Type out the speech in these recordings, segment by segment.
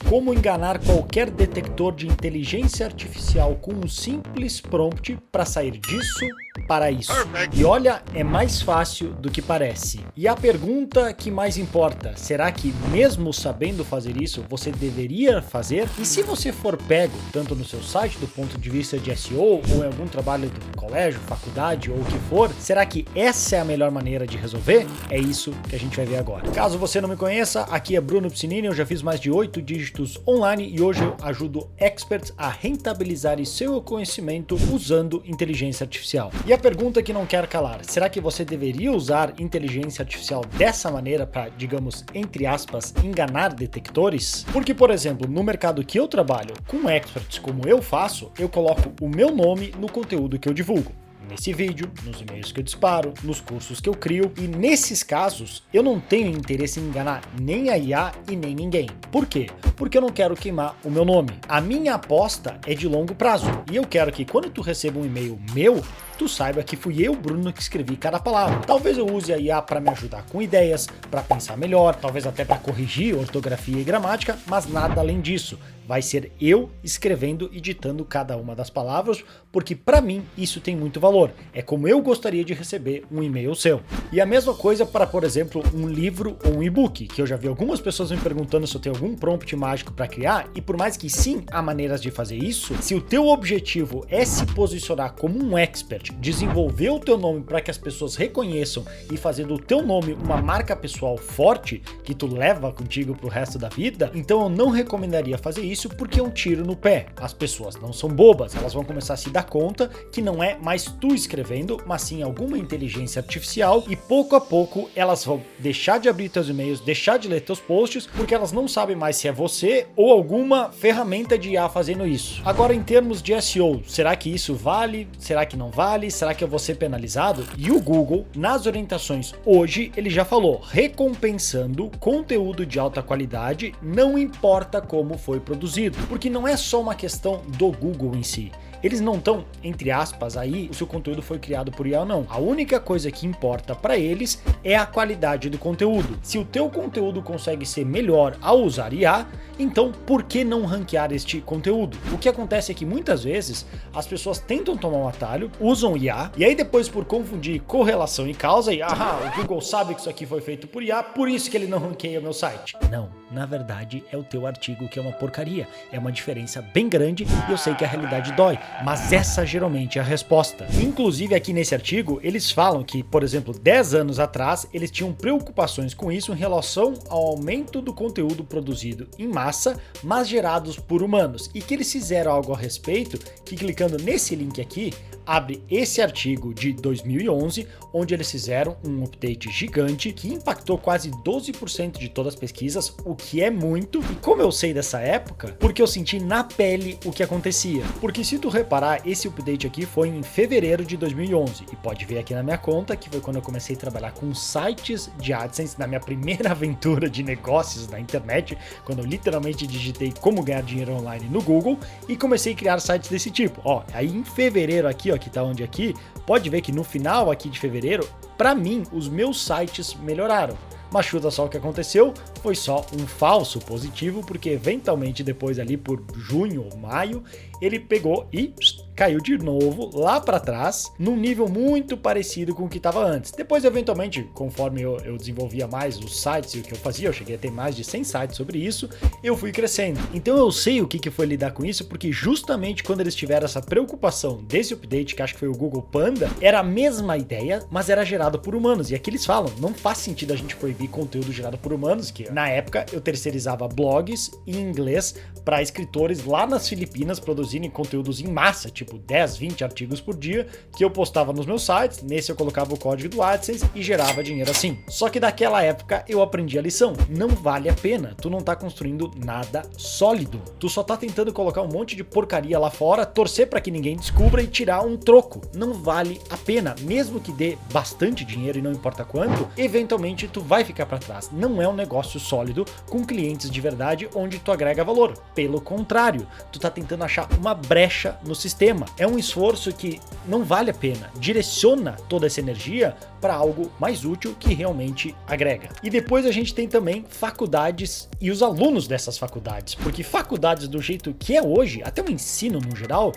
como enganar qualquer detector de inteligência artificial com um simples prompt para sair disso para isso. E olha, é mais fácil do que parece. E a pergunta que mais importa, será que mesmo sabendo fazer isso, você deveria fazer? E se você for pego, tanto no seu site do ponto de vista de SEO, ou em algum trabalho do colégio, faculdade ou o que for, será que essa é a melhor maneira de resolver? É isso que a gente vai ver agora. Caso você não me conheça, aqui é Bruno Piscinini, eu já fiz mais de 8 dígitos online e hoje eu ajudo experts a rentabilizar seu conhecimento usando inteligência artificial. E a pergunta que não quer calar, será que você deveria usar inteligência artificial dessa maneira para, digamos, entre aspas, enganar detectores? Porque, por exemplo, no mercado que eu trabalho, com experts como eu faço, eu coloco o meu nome no conteúdo que eu divulgo. Nesse vídeo, nos e-mails que eu disparo, nos cursos que eu crio, e nesses casos eu não tenho interesse em enganar nem a IA e nem ninguém. Por quê? Porque eu não quero queimar o meu nome. A minha aposta é de longo prazo e eu quero que quando tu receba um e-mail meu, tu saiba que fui eu, Bruno, que escrevi cada palavra. Talvez eu use a IA para me ajudar com ideias, para pensar melhor, talvez até para corrigir ortografia e gramática, mas nada além disso. Vai ser eu escrevendo e ditando cada uma das palavras, porque para mim isso tem muito valor. É como eu gostaria de receber um e-mail seu. E a mesma coisa para, por exemplo, um livro ou um e-book, que eu já vi algumas pessoas me perguntando se eu tenho algum prompt mágico para criar, e por mais que sim, há maneiras de fazer isso, se o teu objetivo é se posicionar como um expert, desenvolver o teu nome para que as pessoas reconheçam e fazer do teu nome uma marca pessoal forte, que tu leva contigo pro resto da vida, então eu não recomendaria fazer isso porque é um tiro no pé. As pessoas não são bobas, elas vão começar a se dar conta que não é mais tu escrevendo, mas sim alguma inteligência artificial e pouco a pouco elas vão deixar de abrir teus e-mails, deixar de ler teus posts, porque elas não sabem mais se é você ou alguma ferramenta de IA fazendo isso. Agora, em termos de SEO, será que isso vale? Será que não vale? Será que eu vou ser penalizado? E o Google, nas orientações hoje, ele já falou, recompensando conteúdo de alta qualidade, não importa como foi produzido. Porque não é só uma questão do Google em si. Eles não estão, entre aspas, aí, se o conteúdo foi criado por IA ou não. A única coisa que importa para eles é a qualidade do conteúdo. Se o teu conteúdo consegue ser melhor ao usar IA, então por que não ranquear este conteúdo? O que acontece é que muitas vezes as pessoas tentam tomar um atalho, usam IA, e aí depois por confundir correlação e causa, e o Google sabe que isso aqui foi feito por IA, por isso que ele não ranqueia o meu site. Não, na verdade é o teu artigo que é uma porcaria. É uma diferença bem grande e eu sei que a realidade dói. Mas essa geralmente é a resposta. Inclusive aqui nesse artigo, eles falam que, por exemplo, 10 anos atrás, eles tinham preocupações com isso em relação ao aumento do conteúdo produzido em massa, mas gerados por humanos, e que eles fizeram algo a respeito, que clicando nesse link aqui, abre esse artigo de 2011, onde eles fizeram um update gigante que impactou quase 12% de todas as pesquisas, o que é muito. E como eu sei dessa época? Porque eu senti na pele o que acontecia. Porque se tu reparar, esse update aqui foi em fevereiro de 2011 e pode ver aqui na minha conta que foi quando eu comecei a trabalhar com sites de AdSense, na minha primeira aventura de negócios na internet, quando eu literalmente digitei como ganhar dinheiro online no Google e comecei a criar sites desse tipo. Aí em fevereiro aqui, que tá onde aqui, pode ver que no final aqui de fevereiro, para mim, os meus sites melhoraram. Mas chuta só o que aconteceu, foi só um falso positivo, porque eventualmente depois ali por junho ou maio, ele pegou e caiu de novo lá para trás, num nível muito parecido com o que estava antes. Depois, eventualmente, conforme eu desenvolvia mais os sites e o que eu fazia, eu cheguei a ter mais de 100 sites sobre isso, eu fui crescendo. Então eu sei o que foi lidar com isso, porque justamente quando eles tiveram essa preocupação desse update, que acho que foi o Google Panda, era a mesma ideia, mas era gerado por humanos. E aqui eles falam, não faz sentido a gente proibir conteúdo gerado por humanos, que na época eu terceirizava blogs em inglês para escritores lá nas Filipinas produzirem conteúdos em massa, tipo 10, 20 artigos por dia, que eu postava nos meus sites, nesse eu colocava o código do AdSense e gerava dinheiro assim. Só que daquela época eu aprendi a lição, não vale a pena, tu não tá construindo nada sólido, tu só tá tentando colocar um monte de porcaria lá fora, torcer para que ninguém descubra e tirar um troco, não vale a pena, mesmo que dê bastante dinheiro e não importa quanto, eventualmente tu vai ficar para trás, não é um negócio sólido com clientes de verdade onde tu agrega valor, pelo contrário, tu tá tentando achar uma brecha no sistema. extrema, é um esforço que não vale a pena. Direciona toda essa energia para algo mais útil que realmente agrega. E depois a gente tem também faculdades e os alunos dessas faculdades, porque faculdades do jeito que é hoje, até o ensino no geral,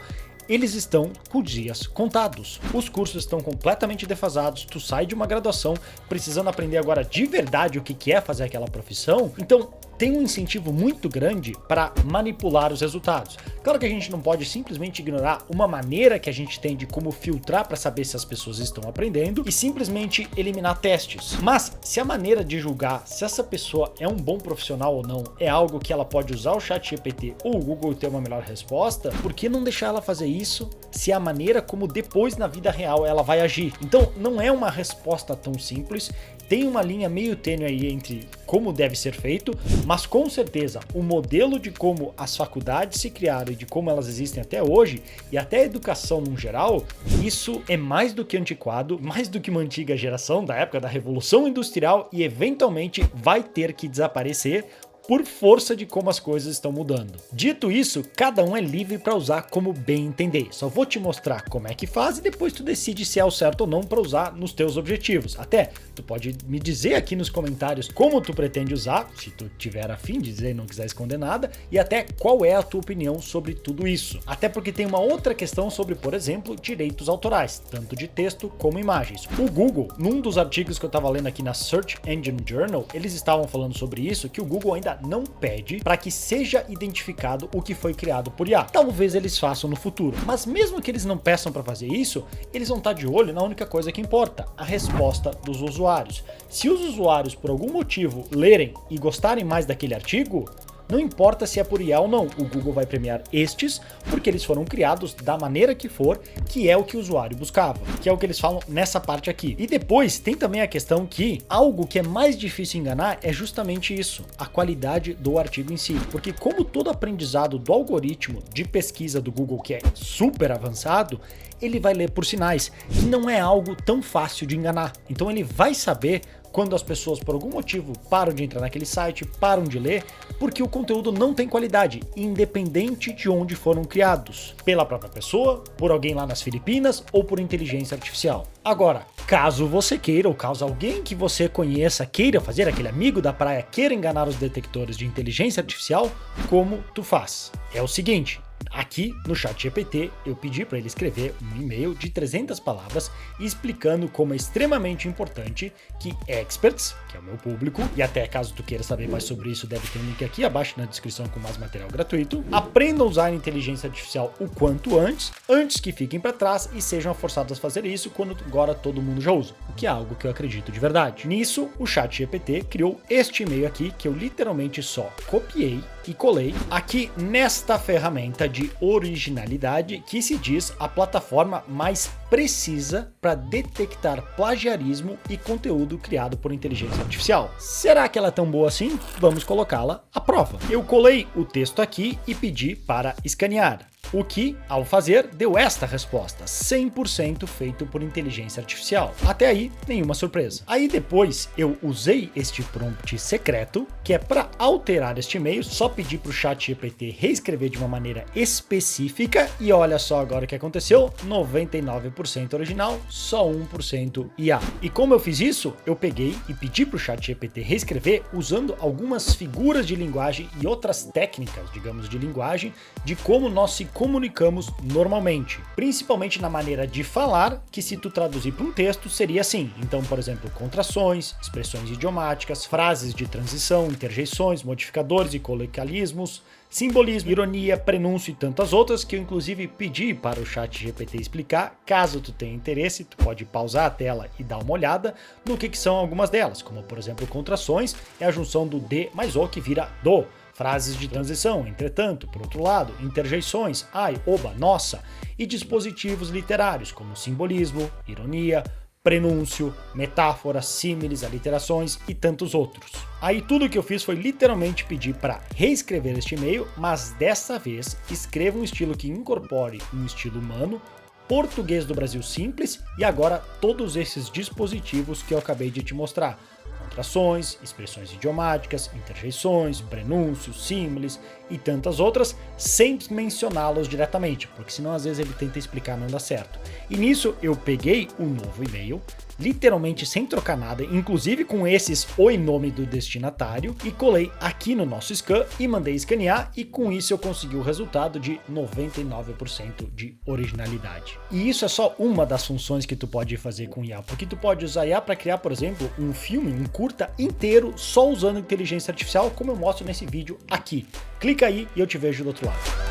eles estão com dias contados. Os cursos estão completamente defasados, tu sai de uma graduação precisando aprender agora de verdade o que é fazer aquela profissão, então tem um incentivo muito grande para manipular os resultados. Claro que a gente não pode simplesmente ignorar uma maneira que a gente tem de como filtrar para saber se as pessoas estão aprendendo e simplesmente eliminar testes. Mas se a maneira de julgar se essa pessoa é um bom profissional ou não é algo que ela pode usar o ChatGPT ou o Google ter uma melhor resposta, por que não deixar ela fazer isso se é a maneira como depois na vida real ela vai agir? Então não é uma resposta tão simples, tem uma linha meio tênue aí entre como deve ser feito, mas com certeza o modelo de como as faculdades se criaram e de como elas existem até hoje, e até a educação no geral, isso é mais do que antiquado, mais do que uma antiga geração da época da Revolução Industrial e eventualmente vai ter que desaparecer por força de como as coisas estão mudando. Dito isso, cada um é livre para usar como bem entender. Só vou te mostrar como é que faz e depois tu decide se é o certo ou não para usar nos teus objetivos. Até, tu pode me dizer aqui nos comentários como tu pretende usar, se tu tiver a fim de dizer e não quiser esconder nada, e até qual é a tua opinião sobre tudo isso. Até porque tem uma outra questão sobre, por exemplo, direitos autorais, tanto de texto como imagens. O Google, num dos artigos que eu estava lendo aqui na Search Engine Journal, eles estavam falando sobre isso, que o Google ainda não pede para que seja identificado o que foi criado por IA. Talvez eles façam no futuro, mas mesmo que eles não peçam para fazer isso, eles vão estar de olho na única coisa que importa, a resposta dos usuários. Se os usuários por algum motivo lerem e gostarem mais daquele artigo, não importa se é por IA ou não, o Google vai premiar estes porque eles foram criados da maneira que for, que é o que o usuário buscava, que é o que eles falam nessa parte aqui. E depois tem também a questão que algo que é mais difícil enganar é justamente isso, a qualidade do artigo em si, porque como todo aprendizado do algoritmo de pesquisa do Google, que é super avançado, ele vai ler por sinais, que não é algo tão fácil de enganar. Então ele vai saber quando as pessoas por algum motivo param de entrar naquele site, param de ler, porque o conteúdo não tem qualidade, independente de onde foram criados, pela própria pessoa, por alguém lá nas Filipinas ou por inteligência artificial. Agora, caso você queira, ou caso alguém que você conheça queira fazer, aquele amigo da praia queira enganar os detectores de inteligência artificial, como tu faz? É o seguinte, aqui no ChatGPT eu pedi para ele escrever um e-mail de 300 palavras explicando como é extremamente importante que experts, que é o meu público, e até caso tu queira saber mais sobre isso, deve ter um link aqui abaixo na descrição com mais material gratuito, aprendam a usar a inteligência artificial o quanto antes que fiquem para trás e sejam forçados a fazer isso quando agora todo mundo já usa, o que é algo que eu acredito de verdade. Nisso, o ChatGPT criou este e-mail aqui que eu literalmente só copiei e colei aqui nesta ferramenta de originalidade que se diz a plataforma mais precisa para detectar plagiarismo e conteúdo criado por inteligência artificial. Será que ela é tão boa assim? Vamos colocá-la à prova. Eu colei o texto aqui e pedi para escanear. O que, ao fazer, deu esta resposta, 100% feito por inteligência artificial. Até aí, nenhuma surpresa. Aí depois, eu usei este prompt secreto, que é para alterar este e-mail, só pedi para o ChatGPT reescrever de uma maneira específica, e olha só agora o que aconteceu, 99% original, só 1% IA. E como eu fiz isso, eu peguei e pedi para o ChatGPT reescrever usando algumas figuras de linguagem e outras técnicas, digamos, de linguagem, de como nós se comunicamos normalmente, principalmente na maneira de falar, que se tu traduzir para um texto seria assim. Então, por exemplo, contrações, expressões idiomáticas, frases de transição, interjeições, modificadores e coloquialismos, simbolismo, ironia, prenúncio e tantas outras que eu inclusive pedi para o ChatGPT explicar. Caso tu tenha interesse, tu pode pausar a tela e dar uma olhada no que são algumas delas, como por exemplo, contrações é a junção do de mais o que vira do. Frases de transição, entretanto, por outro lado, interjeições, ai, oba, nossa, e dispositivos literários, como simbolismo, ironia, prenúncio, metáforas, símiles, aliterações e tantos outros. Aí tudo que eu fiz foi literalmente pedir para reescrever este e-mail, mas dessa vez escreva um estilo que incorpore um estilo humano, português do Brasil simples e agora todos esses dispositivos que eu acabei de te mostrar. contrações, expressões idiomáticas, interjeições, prenúncios, símiles e tantas outras, sem mencioná-los diretamente, porque senão às vezes ele tenta explicar e não dá certo. E nisso eu peguei um novo e-mail, literalmente sem trocar nada, inclusive com esses oi nome do destinatário, e colei aqui no nosso scan e mandei escanear, e com isso eu consegui o resultado de 99% de originalidade. E isso é só uma das funções que tu pode fazer com IA, porque tu pode usar IA para criar, por exemplo, um filme, um curta inteiro só usando inteligência artificial, como eu mostro nesse vídeo aqui. Clica aí e eu te vejo do outro lado.